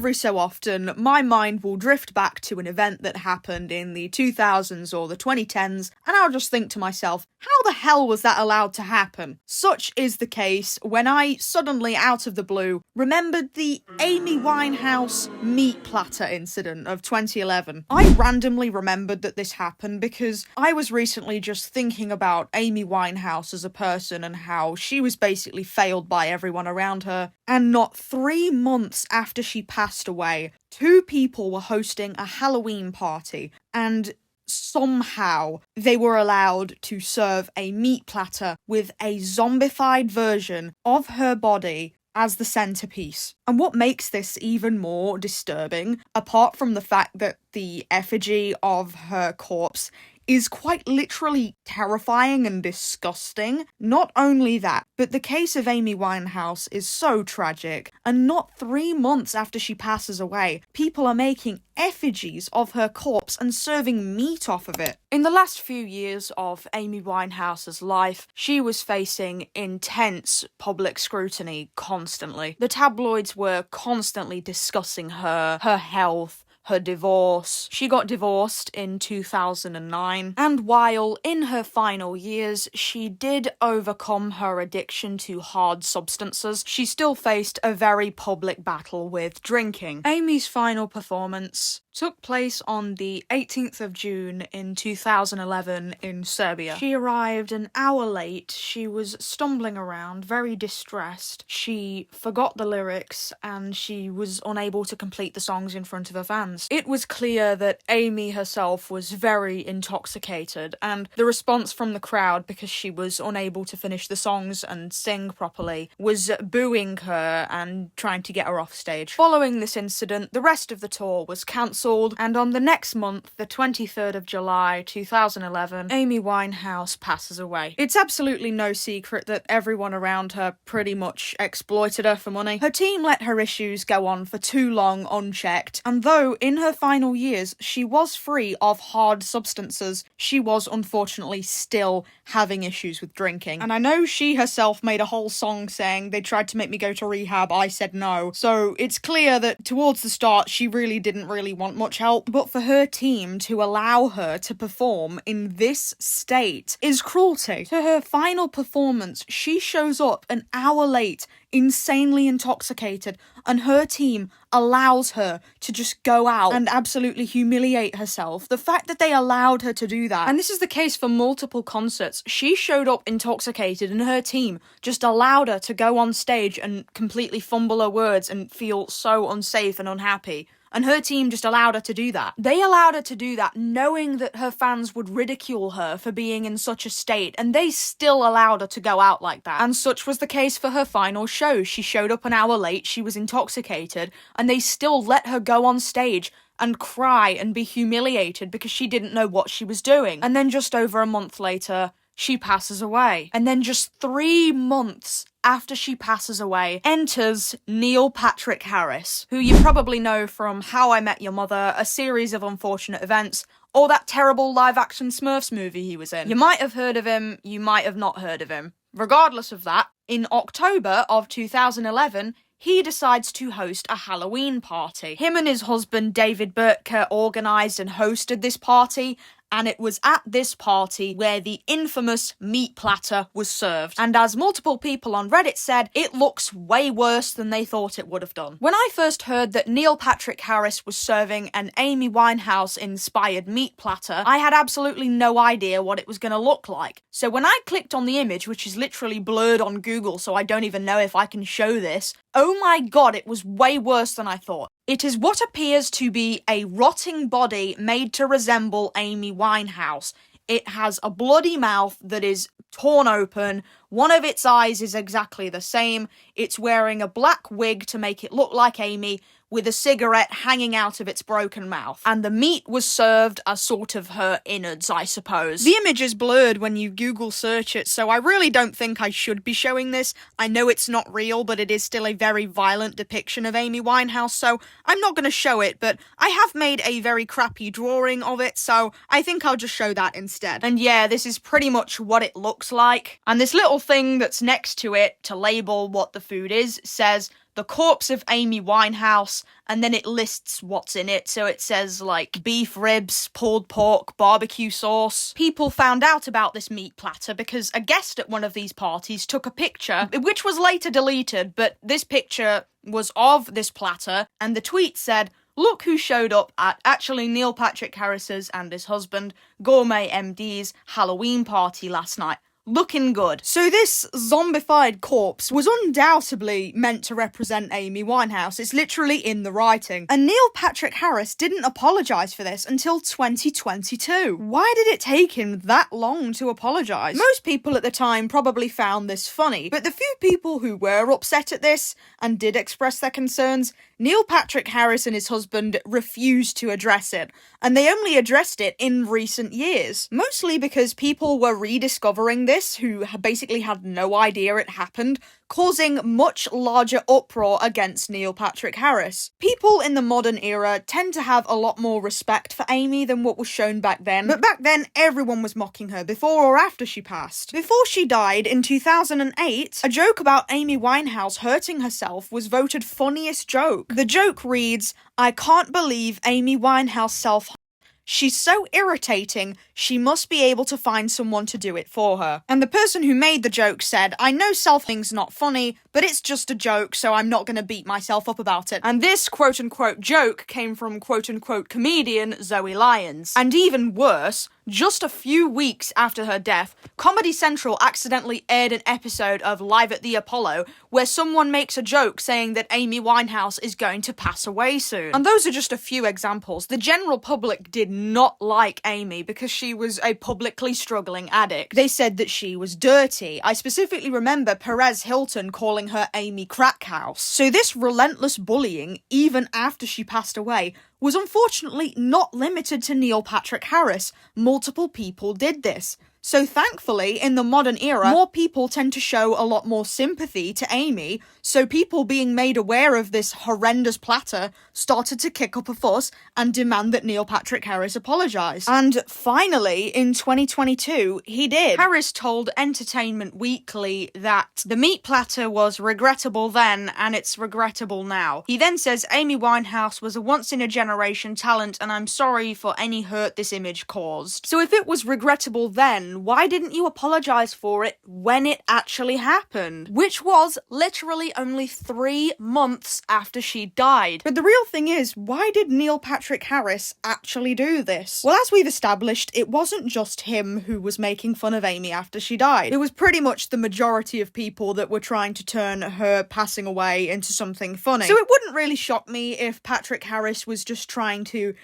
every so often, my mind will drift back to an event that happened in the 2000s or the 2010s, and I'll just think to myself, how the hell was that allowed to happen? Such is the case when I suddenly, out of the blue, remembered the Amy Winehouse meat platter incident of 2011. I randomly remembered that this happened because I was recently just thinking about Amy Winehouse as a person and how she was basically failed by everyone around her, and not 3 months after she passed away, 2 people were hosting a Halloween party, and somehow they were allowed to serve a meat platter with a zombified version of her body as the centerpiece. And what makes this even more disturbing, apart from the fact that the effigy of her corpse is quite literally terrifying and disgusting. Not only that, but the case of Amy Winehouse is so tragic, and not 3 months after she passes away, people are making effigies of her corpse and serving meat off of it. In the last few years of Amy Winehouse's life, she was facing intense public scrutiny constantly. The tabloids were constantly discussing her health, her divorce. She got divorced in 2009, and while in her final years she did overcome her addiction to hard substances, she still faced a very public battle with drinking. Amy's final performance took place on the 18th of June in 2011 in Serbia. She arrived an hour late. She was stumbling around, very distressed. She forgot the lyrics and she was unable to complete the songs in front of her fans. It was clear that Amy herself was very intoxicated, and the response from the crowd, because she was unable to finish the songs and sing properly, was booing her and trying to get her off stage. Following this incident, the rest of the tour was cancelled, and on the next month, the 23rd of July 2011, Amy Winehouse passes away. It's absolutely no secret that everyone around her pretty much exploited her for money. Her team let her issues go on for too long unchecked, and though in her final years she was free of hard substances, she was unfortunately still having issues with drinking. And I know she herself made a whole song saying, "They tried to make me go to rehab, I said no." So it's clear that towards the start she really didn't want much help, but for her team to allow her to perform in this state is cruelty. To her final performance, she shows up an hour late, insanely intoxicated, and her team allows her to just go out and absolutely humiliate herself. The fact that they allowed her to do that, and this is the case for multiple concerts, she showed up intoxicated and her team just allowed her to go on stage and completely fumble her words and feel so unsafe and unhappy. And her team just allowed her to do that. They allowed her to do that knowing that her fans would ridicule her for being in such a state, and they still allowed her to go out like that. And such was the case for her final show. She showed up an hour late, she was intoxicated, and they still let her go on stage and cry and be humiliated because she didn't know what she was doing. And then just over a month later, she passes away. And then just 3 months after she passes away, enters Neil Patrick Harris, who you probably know from How I Met Your Mother, a series of unfortunate events, or that terrible live-action Smurfs movie he was in. You might have heard of him, you might have not heard of him. Regardless of that, in October of 2011, he decides to host a Halloween party. Him and his husband David Burtka organised and hosted this party, and it was at this party where the infamous meat platter was served. And as multiple people on Reddit said, it looks way worse than they thought it would have done. When I first heard that Neil Patrick Harris was serving an Amy Winehouse-inspired meat platter, I had absolutely no idea what it was going to look like. So when I clicked on the image, which is literally blurred on Google, so I don't even know if I can show this, oh my god, it was way worse than I thought. It is what appears to be a rotting body made to resemble Amy Winehouse. It has a bloody mouth that is torn open. One of its eyes is exactly the same. It's wearing a black wig to make it look like Amy, with a cigarette hanging out of its broken mouth. And the meat was served as sort of her innards, I suppose. The image is blurred when you Google search it, so I really don't think I should be showing this. I know it's not real, but it is still a very violent depiction of Amy Winehouse, so I'm not going to show it, but I have made a very crappy drawing of it, so I think I'll just show that instead. And yeah, this is pretty much what it looks like. And this little thing that's next to it to label what the food is says, the corpse of Amy Winehouse, and then it lists what's in it. So it says, like, beef ribs, pulled pork, barbecue sauce. People found out about this meat platter because a guest at one of these parties took a picture, which was later deleted, but this picture was of this platter, and the tweet said, "Look who showed up at actually Neil Patrick Harris's and his husband, Gourmet MD's Halloween party last night. Looking good." So this zombified corpse was undoubtedly meant to represent Amy Winehouse. It's literally in the writing. And Neil Patrick Harris didn't apologise for this until 2022. Why did it take him that long to apologise? Most people at the time probably found this funny, but the few people who were upset at this and did express their concerns, Neil Patrick Harris and his husband refused to address it, and they only addressed it in recent years. Mostly because people were rediscovering this who basically had no idea it happened, causing much larger uproar against Neil Patrick Harris. People in the modern era tend to have a lot more respect for Amy than what was shown back then, but back then everyone was mocking her before or after she passed. Before she died in 2008, a joke about Amy Winehouse hurting herself was voted funniest joke. The joke reads, "I can't believe Amy Winehouse self-harmed. She's so irritating, she must be able to find someone to do it for her." And the person who made the joke said, "I know self-harming's not funny, but it's just a joke, so I'm not gonna beat myself up about it." And this quote-unquote joke came from quote-unquote comedian Zoe Lyons. And even worse, just a few weeks after her death, Comedy Central accidentally aired an episode of Live at the Apollo where someone makes a joke saying that Amy Winehouse is going to pass away soon. And those are just a few examples. The general public did not like Amy because she was a publicly struggling addict. They said that she was dirty. I specifically remember Perez Hilton calling her Amy Crackhouse. So this relentless bullying, even after she passed away, was unfortunately not limited to Neil Patrick Harris. Multiple people did this. So thankfully, in the modern era, more people tend to show a lot more sympathy to Amy, so people being made aware of this horrendous platter started to kick up a fuss and demand that Neil Patrick Harris apologise. And finally, in 2022, he did. Harris told Entertainment Weekly that the meat platter was regrettable then and it's regrettable now. He then says, "Amy Winehouse was a once-in-a-generation talent and I'm sorry for any hurt this image caused." So if it was regrettable then, why didn't you apologise for it when it actually happened? Which was literally only 3 months after she died. But the real thing is, why did Neil Patrick Harris actually do this? Well, as we've established, it wasn't just him who was making fun of Amy after she died. It was pretty much the majority of people that were trying to turn her passing away into something funny. So it wouldn't really shock me if Patrick Harris was just trying to,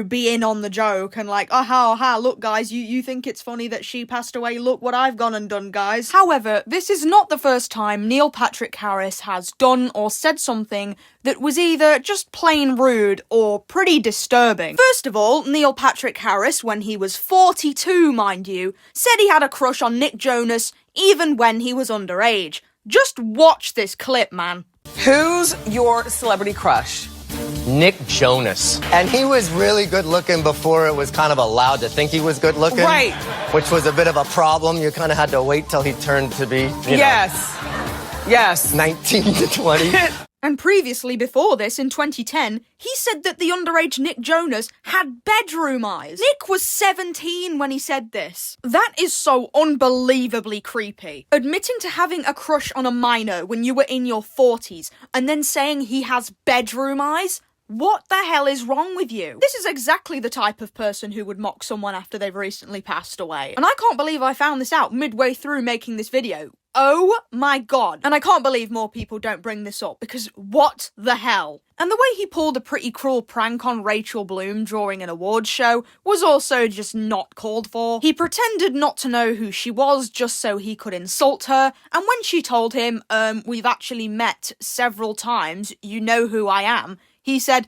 be in on the joke and like, aha, look guys, you think it's funny that she passed away, look what I've gone and done, guys. However, this is not the first time Neil Patrick Harris has done or said something that was either just plain rude or pretty disturbing. First of all, Neil Patrick Harris, when he was 42, mind you, said he had a crush on Nick Jonas even when he was underage. Just watch this clip, man. Who's your celebrity crush? Nick Jonas. And he was really good looking before it was kind of allowed to think he was good looking. Right. Which was a bit of a problem. You kind of had to wait till he turned to be, Yes. 19 to 20. And previously, before this, in 2010, he said that the underage Nick Jonas had bedroom eyes. Nick was 17 when he said this. That is so unbelievably creepy. Admitting to having a crush on a minor when you were in your 40s, and then saying he has bedroom eyes? What the hell is wrong with you? This is exactly the type of person who would mock someone after they've recently passed away. And I can't believe I found this out midway through making this video. Oh my god. And I can't believe more people don't bring this up, because what the hell? And the way he pulled a pretty cruel prank on Rachel Bloom during an awards show was also just not called for. He pretended not to know who she was just so he could insult her, and when she told him, we've actually met several times, you know who I am, he said,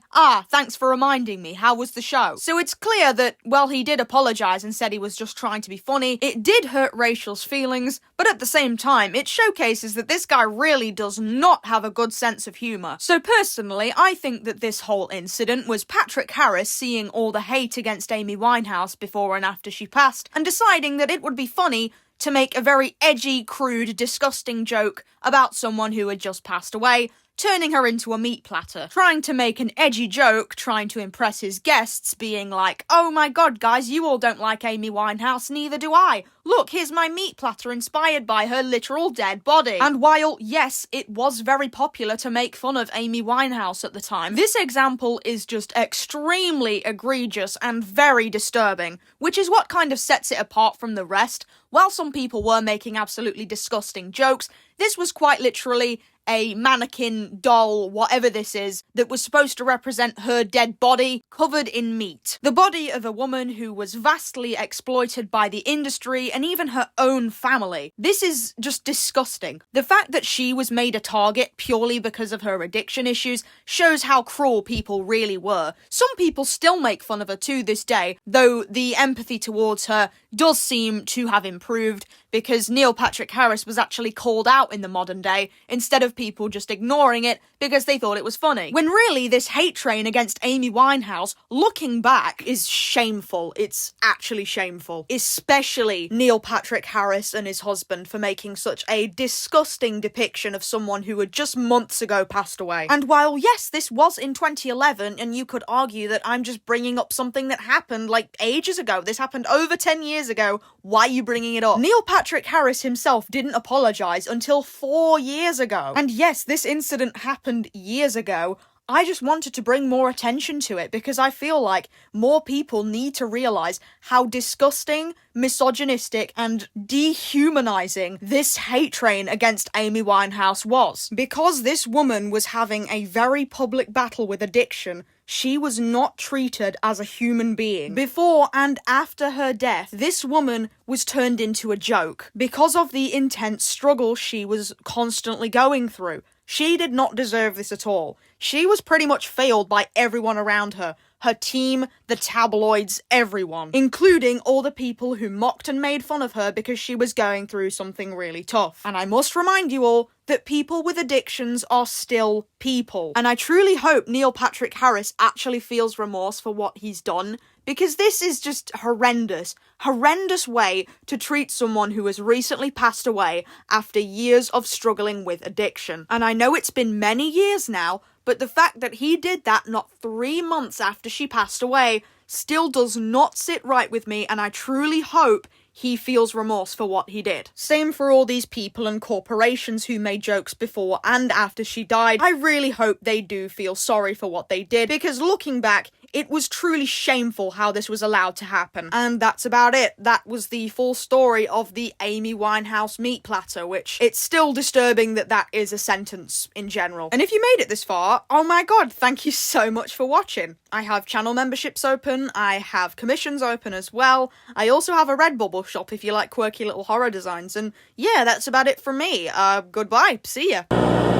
thanks for reminding me, how was the show? So it's clear that, while he did apologise and said he was just trying to be funny, it did hurt Rachel's feelings, but at the same time, it showcases that this guy really does not have a good sense of humour. So personally, I think that this whole incident was Patrick Harris seeing all the hate against Amy Winehouse before and after she passed, and deciding that it would be funny to make a very edgy, crude, disgusting joke about someone who had just passed away, turning her into a meat platter, trying to make an edgy joke, trying to impress his guests, being like, oh my god guys, you all don't like Amy Winehouse, neither do I. Look, here's my meat platter inspired by her literal dead body. And while, yes, it was very popular to make fun of Amy Winehouse at the time, this example is just extremely egregious and very disturbing, which is what kind of sets it apart from the rest. While some people were making absolutely disgusting jokes, this was quite literally a mannequin, doll, whatever this is, that was supposed to represent her dead body covered in meat. The body of a woman who was vastly exploited by the industry and even her own family. This is just disgusting. The fact that she was made a target purely because of her addiction issues shows how cruel people really were. Some people still make fun of her to this day, though the empathy towards her does seem to have improved, because Neil Patrick Harris was actually called out in the modern day, instead of people just ignoring it because they thought it was funny. When really, this hate train against Amy Winehouse, looking back, is shameful. It's actually shameful. Especially Neil Patrick Harris and his husband for making such a disgusting depiction of someone who had just months ago passed away. And while, yes, this was in 2011, and you could argue that I'm just bringing up something that happened, like, ages ago. This happened over 10 years ago. Why are you bringing it up? Neil Patrick Harris himself didn't apologise until 4 years ago. And yes, this incident happened years ago. I just wanted to bring more attention to it because I feel like more people need to realise how disgusting, misogynistic, and dehumanising this hate train against Amy Winehouse was. Because this woman was having a very public battle with addiction, she was not treated as a human being. Before and after her death, this woman was turned into a joke because of the intense struggle she was constantly going through. She did not deserve this at all. She was pretty much failed by everyone around her. Her team, the tabloids, everyone. Including all the people who mocked and made fun of her because she was going through something really tough. And I must remind you all that people with addictions are still people. And I truly hope Neil Patrick Harris actually feels remorse for what he's done, because this is just horrendous. Horrendous way to treat someone who has recently passed away after years of struggling with addiction. And I know it's been many years now, but the fact that he did that not 3 months after she passed away still does not sit right with me, and I truly hope he feels remorse for what he did. Same for all these people and corporations who made jokes before and after she died. I really hope they do feel sorry for what they did, because looking back, it was truly shameful how this was allowed to happen. And that's about it. That was the full story of the Amy Winehouse meat platter, which it's still disturbing that that is a sentence in general. And if you made it this far, oh my god, thank you so much for watching. I have channel memberships open, I have commissions open as well, I also have a Redbubble shop if you like quirky little horror designs, and yeah, that's about it from me. Goodbye, see ya.